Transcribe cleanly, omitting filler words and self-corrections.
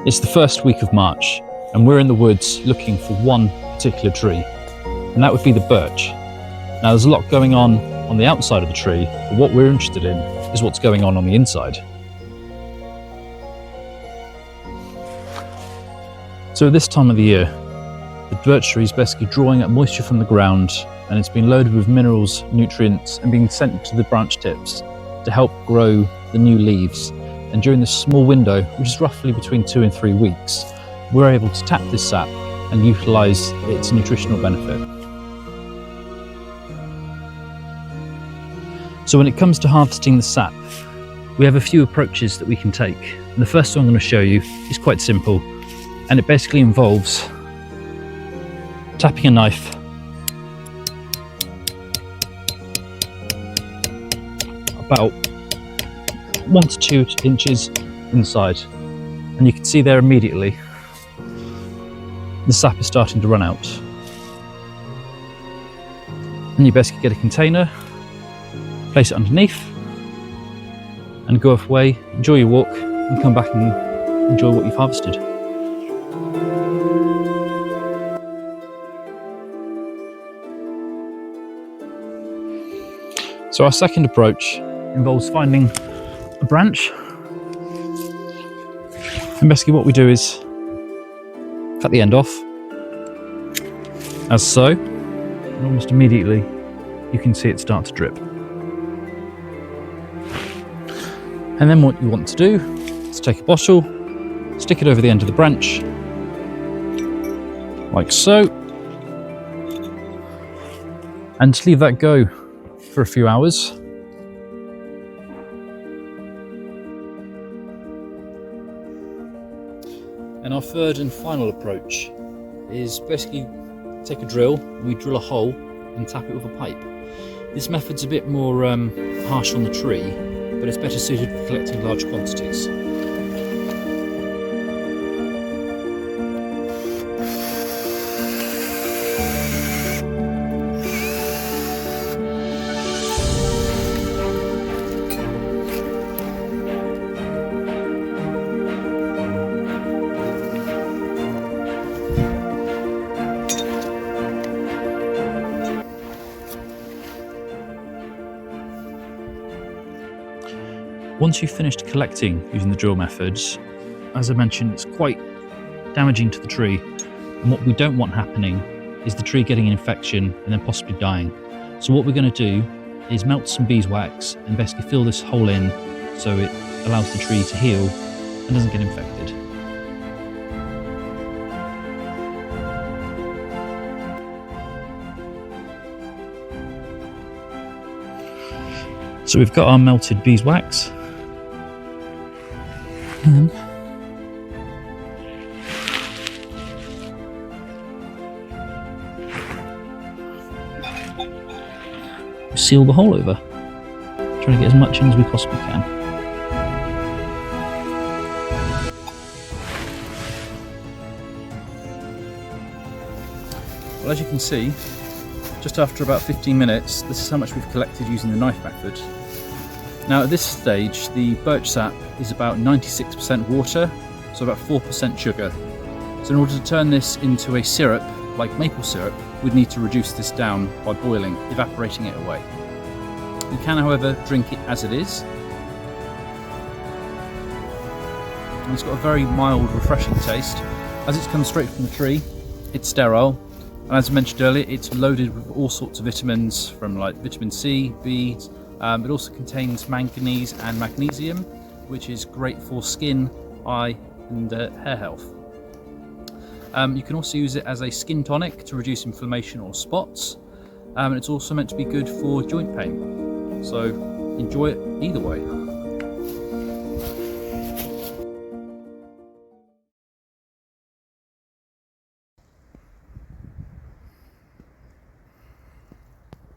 It's the first week of March and we're in the woods looking for one particular tree, and that would be the birch. Now there's a lot going on the outside of the tree, but what we're interested in is what's going on the inside. So at this time of the year, the birch tree is basically drawing up moisture from the ground, and it's been loaded with minerals, nutrients, and being sent to the branch tips to help grow the new leaves. And during this small window, which is roughly between 2 and 3 weeks, we're able to tap this sap and utilise its nutritional benefit. So when it comes to harvesting the sap, we have a few approaches that we can take. And the first one I'm going to show you is quite simple, and it basically involves tapping a knife about 1 to 2 inches inside, and you can see there immediately the sap is starting to run out. And you basically get a container, place it underneath, and go away, enjoy your walk, and come back and enjoy what you've harvested. So our second approach involves finding a branch, and basically what we do is cut the end off, as so, and almost immediately you can see it start to drip. And then what you want to do is take a bottle, stick it over the end of the branch, like so, and just leave that go for a few hours. And our third and final approach is basically take a drill, we drill a hole and tap it with a pipe. This method's a bit more harsh on the tree, but it's better suited for collecting large quantities. Once you've finished collecting using the drill methods, as I mentioned, it's quite damaging to the tree, and what we don't want happening is the tree getting an infection and then possibly dying. So what we're going to do is melt some beeswax and basically fill this hole in so it allows the tree to heal and doesn't get infected. So we've got our melted beeswax, and seal the hole over, trying to get as much in as we possibly can. Well, as you can see, just after about 15 minutes, this is how much we've collected using the knife method. Now at this stage, the birch sap is about 96% water, so about 4% sugar. So in order to turn this into a syrup, like maple syrup, we'd need to reduce this down by boiling, evaporating it away. You can, however, drink it as it is. And it's got a very mild, refreshing taste. As it's come straight from the tree, it's sterile. And as I mentioned earlier, it's loaded with all sorts of vitamins, from like vitamin C, B. It also contains manganese and magnesium, which is great for skin, eye, and hair health. You can also use it as a skin tonic to reduce inflammation or spots, and it's also meant to be good for joint pain. So enjoy it either way.